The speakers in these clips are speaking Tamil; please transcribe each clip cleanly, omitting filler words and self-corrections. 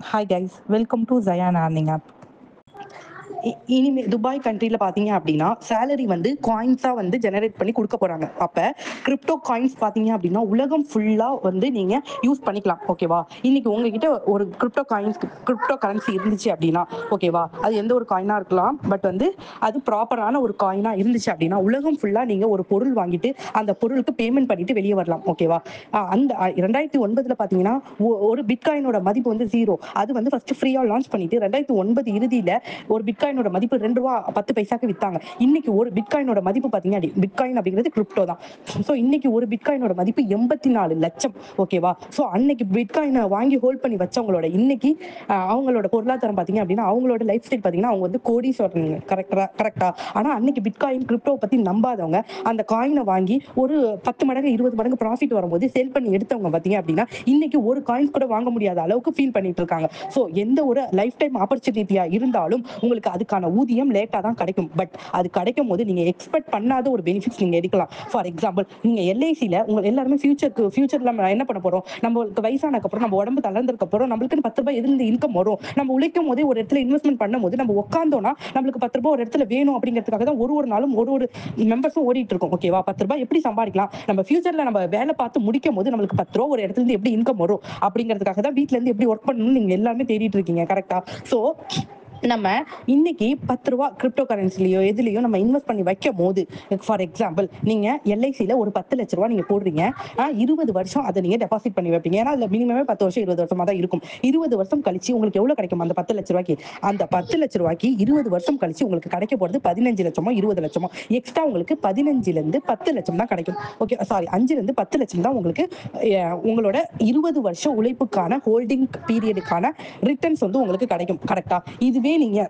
Hi guys, welcome to Zayan Earning App. இனிமே துபாய் கண்ட்ரில பாத்தீங்க அப்படின்னா சேலரி வந்து காயின்ஸா வந்து ஜெனரேட் பண்ணி கொடுக்க போறாங்க. அப்ப கிரிப்டோ காயின்ஸ் பாத்தீங்க அப்படின்னா உலகம் ஃபுல்லா வந்து நீங்க யூஸ் பண்ணிக்கலாம். ஓகேவா? இன்னைக்கு உங்ககிட்ட ஒரு கிரிப்டோ கரன்சி இருந்துச்சு அப்படின்னா ஓகேவா, அது எந்த ஒரு காயினா இருக்கலாம், பட் வந்து அது ப்ராப்பரான ஒரு காயினா இருந்துச்சு அப்படின்னா உலகம் ஃபுல்லா நீங்க ஒரு பொருள் வாங்கிட்டு அந்த பொருளுக்கு பேமெண்ட் பண்ணிட்டு வெளியே வரலாம். ஓகேவா? அந்த 2009 பாத்தீங்கன்னா ஒரு பிட்காயினோட மதிப்பு வந்து 0. அது வந்து ஃபர்ஸ்ட் ஃப்ரீயா லான்ச் பண்ணிட்டு 2009 இறுதியில ஒரு பிட்காயினோட மதிப்பு ₹2.10 வித்தாங்க. இன்னைக்கு ஒரு பிட்காயினோட மதிப்பு பாத்தீங்க, பிட்காயின் அப்படிங்கிறது கிரிப்டோ தான். சோ இன்னைக்கு ஒரு பிட்காயினோட மதிப்பு 84 லட்சம். ஓகேவா? சோ அன்னைக்கு பிட்காயினை வாங்கி ஹோல்ட் பண்ணி வச்சவங்களோட இன்னைக்கு அவங்களோட பொருளாதாரம் பாத்தீங்க அப்படின்னா அவங்களோட லைஃப் ஸ்டைல் பாத்தீங்கன்னா அவங்க வந்து கோடீஸ்வரங்க. கரெக்டா? ஆனா அன்னைக்கு பிட்காயின் கிரிப்டோ பத்தி நம்பாதவங்க அந்த காயினை வாங்கி ஒரு 10 மடங்கு 20 மடங்கு ப்ராஃபிட் வரும்போது சேல் பண்ணி எடுத்தவங்க பாத்தீங்க அப்படின்னா இன்னைக்கு ஒரு காயின்ஸ் கூட வாங்க முடியாத அளவுக்கு ஃபீல் பண்ணிட்டு இருக்காங்க. சோ எந்த ஒரு லைஃப் டைம் ஆப்பர்ச்சுனிட்டியா இருந்தாலும் உங்களுக்கு அதுக்கான ஊதியம் லேட்டா தான் கிடைக்கும். பட் அது கிடைக்கும் போது நீங்க எக்ஸ்பெக்ட் பண்ணாத ஒரு பெனிஃபிட்ஸ் நீங்க எடுக்கலாம். ஃபார் எக்ஸாம்பிள், நீங்க எல்ஐசில உங்க எல்லாருமே ஃபியூச்சர்ல நம்ம என்ன பண்ண போறோம், நம்மளுக்கு வயசானதுக்கு அப்புறம் நம்ம உடம்பு தளர்ந்ததுக்கு அப்புறம் நம்மளுக்கு ₹10 இருந்து இன்கம் வரும். நம்ம உழைக்கும் போதே ஒரு இடத்துல இன்வெஸ்ட்மெண்ட் பண்ணும் போது நம்ம உட்காந்தோம்னா நம்மளுக்கு ₹10 ஒரு இடத்துல வேணும் அப்படிங்கிறதுக்காக தான் ஒரு நாளும் ஒரு மெம்பர்ஸும் ஓடிட்டு இருக்கோம். ஓகேவா? ₹10 எப்படி சம்பாதிக்கலாம், நம்ம ஃபியூச்சர்ல நம்ம வேலை பார்த்து முடிக்கும் போது நம்மளுக்கு ₹10 ஒரு இடத்துல இருந்து எப்படி இன்கம் வரும் அப்படிங்கிறதுக்காக தான் வீட்ல இருந்து எப்படி ஒர்க் பண்ணணும்னு நீங்க எல்லாமே தேடிட்டு இருக்கீங்க. கரெக்டா? சோ நம்ம இன்னைக்கு ₹10 கிரிப்டோ கரன்சிலயோ எதுலயோ நம்ம இன்வெஸ்ட் பண்ணி வைக்கும் போது, ஃபார் எக்ஸாம்பிள், நீங்க எல்ஐசில ஒரு ₹10 லட்சம் நீங்க போடுறீங்க. 20 வருஷம் அதை நீங்க டெபாசிட் பண்ணி வைப்பீங்க. ஏன்னா அதுல மினிமமே 10 வருஷம் 20 வருஷமா தான் இருக்கும். 20 வருஷம் கழிச்சு உங்களுக்கு எவ்வளவு கிடைக்கும் அந்த ₹10 லட்சம்? அந்த ₹10 லட்சம் 20 வருஷம் கழிச்சு உங்களுக்கு கிடைக்க போறது 15 லட்சமோ 20 லட்சமோ. எக்ஸ்ட்ரா உங்களுக்கு 15ல இருந்து 10 லட்சம் தான் கிடைக்கும். ஓகே, சாரி, 5ல இருந்து 10 லட்சம் தான் உங்களுக்கு உங்களோட 20 வருஷம் உழைப்புக்கான ஹோல்டிங் பீரியடுக்கான ரிட்டர்ன்ஸ் வந்து உங்களுக்கு கிடைக்கும். கரெக்டா? இதுவே நீங்க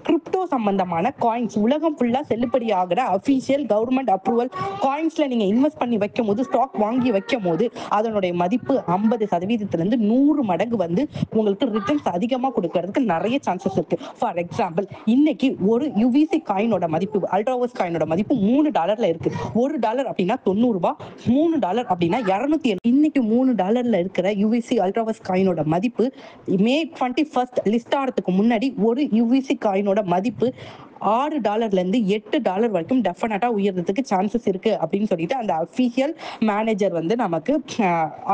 கிரிப்டோ சம்பந்தமான காயின்ஸ் உலகம் ஃபுல்லா செல்லுபடியாகிற அபிஷியல் கவர்மெண்ட் அப்ரூவல் காயின்ஸ்ல நீங்க இன்வெஸ்ட் பண்ணி வைக்கும் போது, ஸ்டாக் வாங்கி வைக்கும் போது அதனுடைய மதிப்பு 50% இருந்து 100 மடங்கு வந்து உங்களுக்கு ரிட்டர்ன்ஸ் அதிகமா கொடுக்கறதுக்கு நிறைய சான்சஸ் இருக்கு. ஃபார் எக்ஸாம்பிள், இன்னைக்கு ஒரு யுவிசி காயினோட மதிப்பு, அல்ட்ராவர்ஸ் காயினோட மதிப்பு $3 இருக்கு. $1 அப்படின்னா ₹90, $3 அப்படின்னா 207. இன்னைக்கு $3 இருக்கிற யுவிசி அல்ட்ராவர்ஸ் காயினோட மதிப்பு மே 21 லிஸ்ட் ஆகிறதுக்கு முன்னாடி ஒரு யுவிசி காயினோட மதிப்பு $6 இருந்து $8 வரைக்கும் டெஃபினட்டா உயர்றதுக்கு சான்சஸ் இருக்கு அப்படின்னு சொல்லிட்டு அந்த அபிஷியல் மேனேஜர் வந்து நமக்கு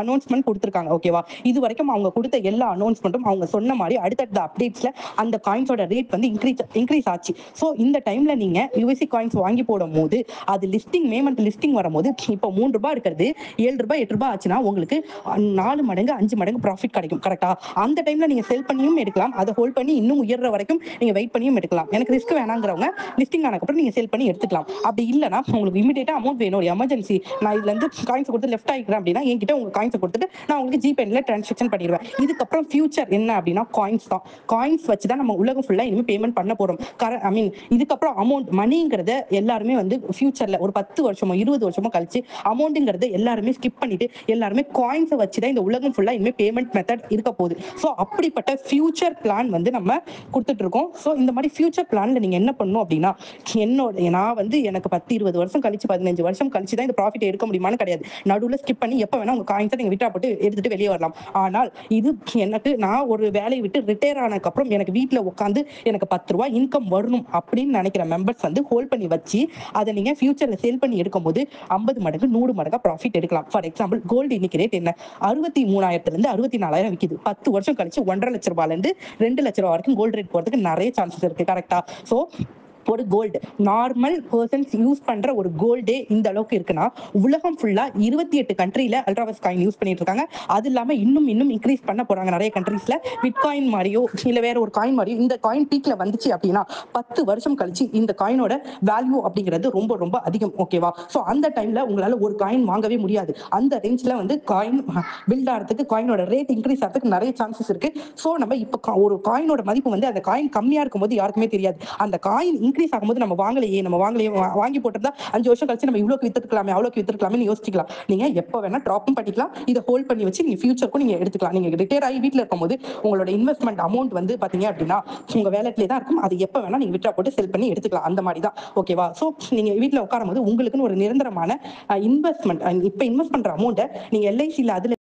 அனௌன்ஸ்மெண்ட் கொடுத்திருக்காங்க. ஓகேவா? இது வரைக்கும் அவங்க கொடுத்த எல்லா அனௌன்ஸ்மெண்ட்டும் அவங்க சொன்ன மாதிரி அடுத்தடுத்த அப்டேட்ஸ்ல அந்த காயின்ஸோட ரேட் வந்து இன்க்ரீஸ் ஆச்சு. ஸோ இந்த டைம்ல நீங்க யுஎஸ்சி காயின்ஸ் வாங்கி போடும் போது அது மே மந்த் லிஸ்டிங் வரும்போது இப்போ ₹3 இருக்கிறது ₹7 ₹8 ஆச்சுன்னா உங்களுக்கு 4 மடங்கு 5 மடங்கு ப்ராஃபிட் கிடைக்கும். கரெக்டா? அந்த டைம்ல நீங்க செல் பண்ணியும் எடுக்கலாம், அதை ஹோல்ட் பண்ணி இன்னும் உயர்ற வரைக்கும் நீங்க வெயிட் பண்ணியும் எடுக்கலாம். எனக்கு ரிஸ்க் வேணாங்கிறவங்க லிஸ்டிங் ஆனதுக்கப்புறம் நீங்க செல் பண்ணி எடுத்துக்கலாம். அப்படி இல்லைன்னா உங்களுக்கு இமீடியட்டா அமௌண்ட் வேணும், ஒரு எமர்ஜென்சி, நான் இதுல இருந்து காயின்ஸ் கொடுத்து லெஃப்ட் ஆகிக்கிறேன் அப்படின்னா என்கிட்ட உங்க காயின்ஸ் கொடுத்துட்டு நான் உங்களுக்கு ஜிபேல டிரான்சாக்ஷன் பண்ணிடுவேன். இதுக்கப்புறம் ஃபியூச்சர் என்ன அப்படின்னா காயின்ஸ் தான். காயின்ஸ் வச்சு தான் நம்ம உலகம் ஃபுல்லா இனிமே பேமெண்ட் பண்ண போறோம். இதுக்கப்புறம் அமௌண்ட் மணிங்கிறத எல்லாருமே வந்து ஃபியூச்சர்ல ஒரு 10 வருஷமோ 20 வருஷமோ கழிச்சு அமௌண்ட்ங்கிறத எல்லாருமே ஸ்கிப் பண்ணிட்டு எல்லாருமே காயின்ஸை வச்சு தான் இந்த உலகம் ஃபுல்லா இனிமே பேமெண்ட் மெத்தட் இருக்க போகுது. ஸோ அப்படிப்பட்ட ஃபியூச்சர் பிளான் வந்து நம்ம கொடுத்துட்டு இருக்கோம். ஸோ இந்த மாதிரி ஃபியூச்சர் பிளான்ல நீங்க என்ன பண்ணணும் அப்படின்னா, நான் வந்து எனக்கு 10 20 வருஷம் கழிச்சு 15 வருஷம் கழிச்சு தான் இந்த ப்ராஃபிட் எடுக்க முடியுமான்னு கிடையாது. நடுவில் ஸ்கிப் பண்ணி எப்ப வேணா உங்க காயின்ஸை நீங்க விட்டா போட்டு எடுத்துட்டு வெளியே வரலாம். ஆனால் இது எனக்கு நான் ஒரு வேலையை விட்டு ரிட்டையர் ஆனதுக்கு அப்புறம் எனக்கு வீட்டுல உட்காந்து எனக்கு ₹10 இன்கம் வரணும் அப்படின்னு நினைக்கிற மெம்பர்ஸ் வந்து ஹோல்ட் பண்ணி வச்சு அதை நீங்க ஃபியூச்சர்ல சேல் பண்ணி எடுக்கும் போது 50 மடங்கு 100 மடங்கா ப்ராஃபிட் எடுக்கலாம். ஃபார் எக்ஸாம்பிள், கோல்டு இன்னைக்கு ரேட் என்ன? 63,000 இருந்து 64,000 விக்குது. 10 வருஷம் கழிச்சு ₹1.5 லட்சம் ₹2 லட்சம் வரைக்கும் கோல்டு ரேட் போறதுக்கு நிறைய சான்சஸ் இருக்கு. கரெக்டா? சோ ஒரு கோல்டு நார்மல் பர்சன்ஸ் யூஸ் பண்ற ஒரு கோல்டே இந்த அளவுக்கு இருக்குன்னா உலகம் ஃபுல்லா 28 கண்ட்ரில அல்ட்ராவர்ஸ் காயின் யூஸ் பண்ணிட்டு இருக்காங்க. அது இல்லாம இன்னும் இன்க்ரீஸ் பண்ண போறாங்க. நிறைய கண்ட்ரீஸ்ல பிட்காயின் மாதிரியோ இல்ல வேற ஒரு காயின் மாதிரியோ இந்த காயின் பீக்ல வந்துச்சு அப்படின்னா 10 வருஷம் கழிச்சு இந்த காயினோட வேல்யூ அப்படிங்கிறது ரொம்ப ரொம்ப அதிகம். ஓகேவா? சோ அந்த டைம்ல உங்களால ஒரு காயின் வாங்கவே முடியாது. அந்த ரேஞ்ச்ல வந்து காயின் பில்ட் ஆகிறதுக்கு, காயினோட ரேட் இன்க்ரீஸ் ஆகிறதுக்கு நிறைய சான்சஸ் இருக்கு. சோ நம்ம இப்ப ஒரு காயினோட மதிப்பு வந்து அந்த காயின் கம்மியா இருக்கும் போது யாருக்குமே தெரியாது. அந்த காயின் இன்க்ரீஸ் ஆகும்போது நம்ம வாங்கலையே வாங்கி போட்டிருந்தா 5 வருஷம் கழிச்சு நம்ம இவ்வளவுக்கு வித்துருக்கலாமே அவ்வளவுக்கு வித்துருக்கலாமே யோசிக்கலாம். நீங்க எப்ப வேணா டிராப்பும் பண்ணிக்கலாம். இதை ஹோல்ட் பண்ணி வச்சு நீங்க ஃபியூச்சருக்கும் நீங்க எடுத்துக்கலாம். நீங்க ரிட்டையர் ஆகி வீட்டுல இருக்கும்போது உங்களோட இன்வெஸ்ட்மெண்ட் அமௌண்ட் வந்து பாத்தீங்க அப்படின்னா உங்க வேலட்லயே தான் இருக்கும். அது எப்ப வேணா நீங்க விட்ரா போட்டு செல் பண்ணி எடுத்துக்கலாம். அந்த மாதிரி தான். ஓகேவா? சோ நீங்க வீட்டுல உட்காரும் போது உங்களுக்குன்னு ஒரு நிரந்தரமான இன்வெஸ்ட்மெண்ட், இப்ப இன்வெஸ்ட் பண்ற அமௌண்ட்டை நீங்க எல்ஐசில அதுல